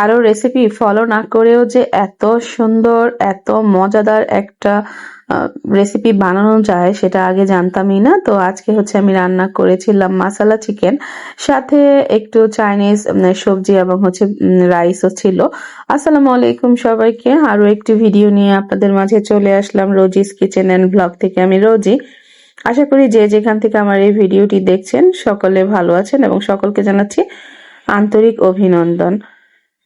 আরো recipe follow না করেও যে এত সুন্দর এত মজাদার একটা রেসিপি বানানো যায় সেটা আগে জানতামই না। তো আজকে হচ্ছে আমি রান্না করেছিলাম মাসালা চিকেন, সাথে একটু চাইনিজ সবজি এবং হচ্ছে রাইসও ছিল। আসসালামু আলাইকুম সবাইকে, আরো একটি ভিডিও নিয়ে আপনাদের মাঝে চলে আসলাম রোজিস কিচেন এন্ড ব্লগ থেকে। আমি রোজি। আশা করি যে যেখান থেকে আমার এই ভিডিওটি দেখছেন সকলে ভালো আছেন এবং সকলকে জানাচ্ছি আন্তরিক অভিনন্দন।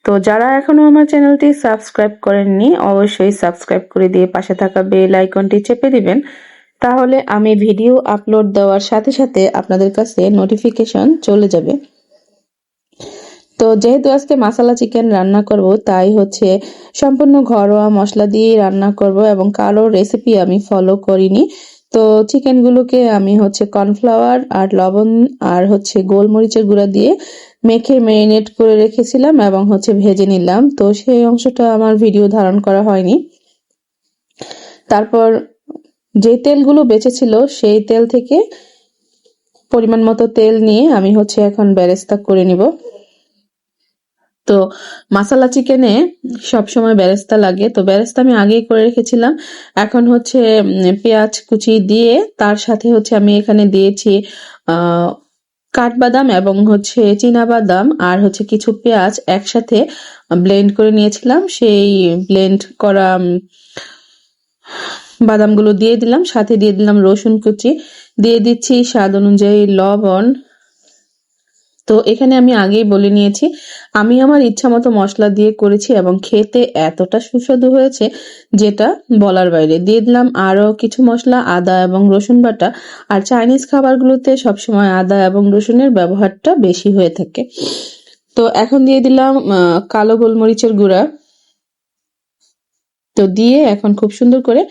তো যারা এখনো আমার চ্যানেলটি সাবস্ক্রাইব করেননি অবশ্যই সাবস্ক্রাইব করে দিয়ে পাশে থাকা বেল আইকনটি চেপে দিবেন, তাহলে আমি ভিডিও আপলোড দেওয়ার সাথে সাথে আপনাদের কাছে নোটিফিকেশন চলে যাবে। তো যেহেতু আজকে মাসালা চিকেন রান্না করব তাই হচ্ছে সম্পূর্ণ ঘরোয়া মশলা দিয়ে রান্না করব এবং কারো রেসিপি আমি ফলো করিনি। তো চিকেনগুলোকে আমি হচ্ছে কর্নফ্লাওয়ার আর লবণ আর হচ্ছে গোলমরিচের গুঁড়া দিয়ে মেখে ম্যারিনেট করে রেখেছিলাম এবং হচ্ছে ভেজে নিলাম। তো সেই অংশটা আমার ভিডিও ধারণ করা হয়নি। তারপর যে তেলগুলো বেঁচেছিল সেই তেল থেকে পরিমাণ মতো তেল নিয়ে আমি হচ্ছে এখন বেরেস্তা করে নিব। তো মাসালা চিকেনে সবসময় বেরেস্তা লাগে, তো বেরেস্তা আমি আগেই করে রেখেছিলাম। এখন হচ্ছে পেঁয়াজ কুচি দিয়ে তার সাথে হচ্ছে আমি এখানে দিয়েছি কাঠবাদাম এবং হচ্ছে চীনা বাদাম আর হচ্ছে কিছু পেঁয়াজ একসাথে ব্লেন্ড করে নিয়েছিলাম। সেই ব্লেন্ড করা বাদামগুলো দিয়ে দিলাম, সাথে দিয়ে দিলাম রসুন কুচি, দিয়ে দিচ্ছি স্বাদ অনুযায়ী লবণ। তো এখানে আমি আগেই বলে নিয়েছি আমি আমার ইচ্ছা মতো মশলা দিয়ে করেছি এবং খেতে এতটা সুস্বাদু হয়েছে যেটা বলার বাইরে। দিয়ে দিলাম আরো কিছু মশলা, আদা এবং রসুন বাটা। আর চাইনিজ খাবারগুলোতে সবসময় আদা এবং রসুনের ব্যবহারটা বেশি হয়ে থাকে। তো এখন দিয়ে দিলাম কালো গোলমরিচের গুঁড়া। তো দিয়ে এখন খুব সুন্দর করে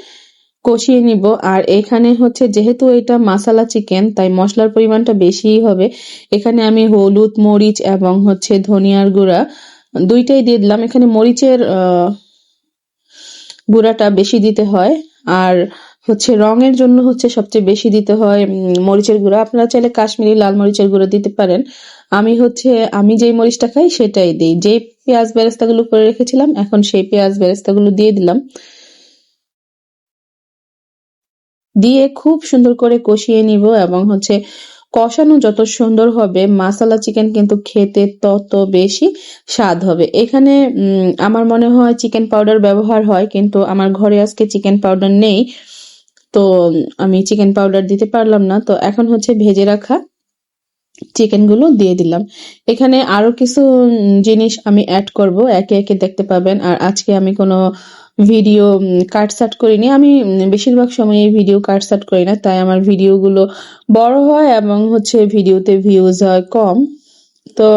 কষিয়ে নিব। আর এখানে হচ্ছে যেহেতু এটা মাসালা চিকেন তাই মশলার পরিমাণটা বেশিই হবে। এখানে আমি হলুদ, মরিচ এবং হচ্ছে ধনিয়ার গুঁড়া দুইটাই দিয়ে দিলাম। এখানে মরিচের গুঁড়াটা বেশি দিতে হয়, আর হচ্ছে রঙের জন্য হচ্ছে সবচেয়ে বেশি দিতে হয় মরিচের গুঁড়া। আপনারা চাইলে কাশ্মীরি লাল মরিচের গুঁড়া দিতে পারেন। আমি যেই মরিচটা খাই সেটাই দিই। যেই পেঁয়াজ বেরেস্তাগুলো করে রেখেছিলাম এখন সেই পেঁয়াজ বেরেস্তাগুলো দিয়ে দিলাম, দিয়ে খুব সুন্দর করে কষিয়ে নিব। এবং হচ্ছে কষানো যত সুন্দর হবে মাসালা চিকেন কিন্তু খেতে তত বেশি স্বাদ হবে। এখানে আমার মনে হয় চিকেন পাউডার ব্যবহার হয়, কিন্তু আমার ঘরে আজকে চিকেন পাউডার নেই, তো আমি চিকেন পাউডার দিতে পারলাম না। তো এখন হচ্ছে ভেজে রাখা চিকেনগুলো দিয়ে দিলাম। এখানে আরো কিছু জিনিস আমি অ্যাড করব, একে একে দেখতে পাবেন। আর আজকে আমি কোনো ভিডিও কাটছাট করিনি। আমি বেশিরভাগ সময় এই ভিডিও কাটছাট করি না, তাই আমার ভিডিওগুলো বড় হয় এবং হচ্ছে ভিডিওতে ভিউজ হয় কম। তো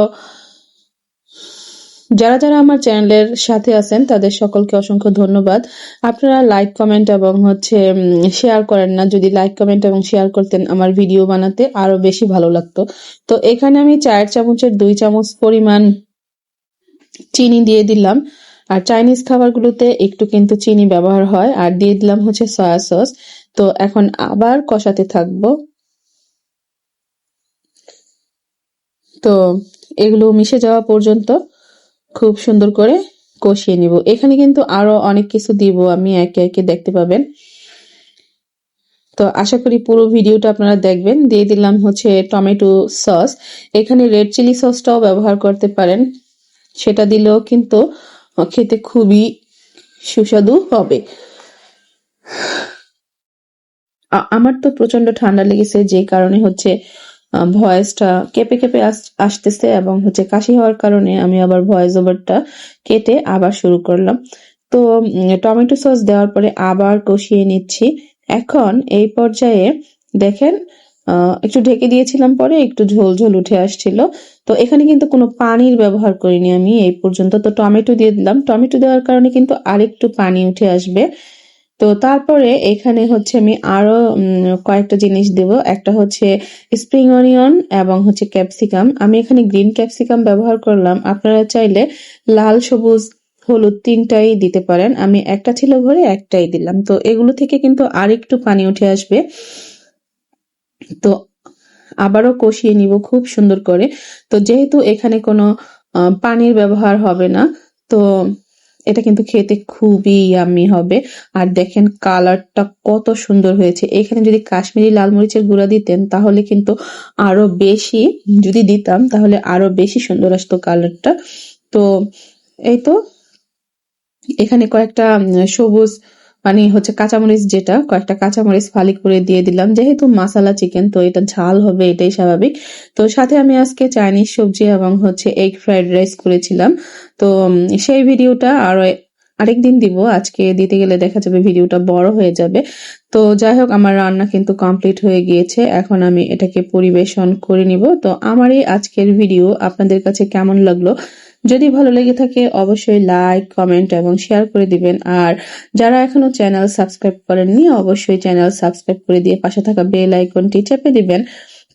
যারা যারা আমার চ্যানেলের সাথে আছেন তাদের সকলকে অসংখ্য ধন্যবাদ। আপনারা লাইক কমেন্ট এবং হচ্ছে শেয়ার করেন না। যদি লাইক কমেন্ট এবং শেয়ার করতেন আমার ভিডিও বানাতে আরো বেশি ভালো লাগতো। তো এখানে আমি 4 চামচের 2 চামচ পরিমাণ চিনি দিয়ে দিলাম। আর চাইনিজ খাবারগুলোতে একটু কিন্তু চিনি ব্যবহার হয়। আর দিয়ে দিলাম হচ্ছে সয়া সস। তো এখন আবার কষাতে থাকবো। তো এগুলো মিশে যাওয়া পর্যন্ত খুব সুন্দর করে কষিয়ে নিব। এখানে কিন্তু আরো অনেক কিছু দিব, আমি একে একে দেখতে পাবেন। তো আশা করি পুরো ভিডিওটা আপনারা দেখবেন। দিয়ে দিলাম হচ্ছে টমেটো সস। এখানে রেড চিলি সসটাও ব্যবহার করতে পারেন, সেটা দিলেও কিন্তু খেতে খুবই সুস্বাদু হবে। আমার তো প্রচন্ড ঠান্ডা লেগেছে, যে কারণে হচ্ছে ভয়েসটা কেঁপে কেঁপে আসতেছে এবং হচ্ছে কাশি হওয়ার কারণে আমি আবার ভয়েস ওভারটা কেটে আবার শুরু করলাম। তো টমেটো সস দেওয়ার পরে আবার কষিয়ে নিচ্ছি। এখন এই পর্যায়ে দেখেন একটু ঢেকে দিয়েছিলাম, পরে একটু ঝোল ঝোল উঠে আসছিল। তো এখানে কিন্তু কোনো পানির ব্যবহার করিনি আমি এই পর্যন্ত। তো টমেটো দিয়ে দিলাম, টমেটো দেওয়ার কারণে কিন্তু আরেকটু পানি উঠে আসবে। তো তারপরে এখানে হচ্ছে আমি আরো কয়েকটা জিনিস দেব। একটা হচ্ছে স্প্রিং অনিয়ন এবং হচ্ছে ক্যাপসিকাম। আমি এখানে গ্রিন ক্যাপসিকাম ব্যবহার করলাম, আপনারা চাইলে লাল, সবুজ, হলুদ তিনটাই দিতে পারেন। আমি একটা ছিল ঘরে, একটাই দিলাম। তো এগুলো থেকে কিন্তু আরেকটু পানি উঠে আসবে। তো আবারও কষিয়ে নিব খুব সুন্দর করে। তো যেহেতু এখানে কোনো পানির ব্যবহার হবে না। তো এটা কিন্তু খেতে খুবই ইয়াম্মি হবে। আর দেখেন কালারটা কত সুন্দর হয়েছে। এখানে যদি কাশ্মীরি লাল মরিচের গুঁড়া দিতেন তাহলে কিন্তু আরো বেশি, যদি দিতাম তাহলে আরো বেশি সুন্দর আসতো কালারটা। তো এই তো এখানে কয়েকটা সবুজ মানে হচ্ছে কাঁচামরিচ, যেটা কয়েকটা কাঁচামরিচ ফালি করে দিয়ে দিলাম, যেহেতু মাসালা চিকেন তো এটা ঝাল হবে, এটাই স্বাভাবিক। তো সাথে আমি আজকে চাইনিজ সবজি এবং হচ্ছে এগ ফ্রাইড রাইস করেছিলাম। তো সেই ভিডিওটা আরেকদিন দিব, আজকে দিতে গেলে দেখা যাবে ভিডিওটা বড় হয়ে যাবে। তো যাই হোক, আমার রান্না কিন্তু কমপ্লিট হয়ে গিয়েছে, এখন আমি এটাকে পরিবেশন করে নিব। তো আমার এই আজকের ভিডিও আপনাদের কাছে কেমন লাগলো, যদি ভালো লেগে থাকে অবশ্যই লাইক, কমেন্ট এবং শেয়ার করে দিবেন। আর যারা এখনো চ্যানেল সাবস্ক্রাইব করেননি অবশ্যই চ্যানেল সাবস্ক্রাইব করে দিয়ে পাশে থাকা বেল আইকনটি চেপে দিবেন।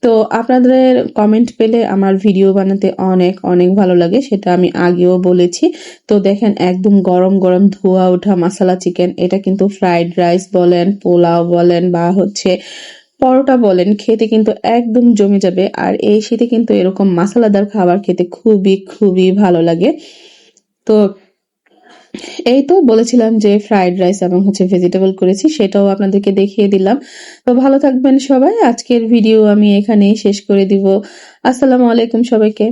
তো আপনাদের কমেন্ট পেলে আমার ভিডিও বানাতে অনেক অনেক ভালো লাগে, সেটা আমি আগেও বলেছি। তো দেখেন একদম গরম গরম ধোয়া ওঠা মাসালা চিকেন, এটা কিন্তু ফ্রাইড রাইস বলেন, পোলাও বলেন বা হচ্ছে পরোটা বলেন, খেতে কিন্তু একদম জমে যাবে। আর এই শীতে কিন্তু এরকম মাসালাদার খাবার খেতে খুবই খুবই ভালো লাগে। তো এই তো বলেছিলাম যে ফ্রাইড রাইস এবং হচ্ছে ভেজিটেবল করেছি, সেটাও আপনাদেরকে দেখিয়ে দিলাম। তো ভালো থাকবেন সবাই, আজকের ভিডিও আমি এখানেই শেষ করে দিব। আসসালামু আলাইকুম সবাইকে।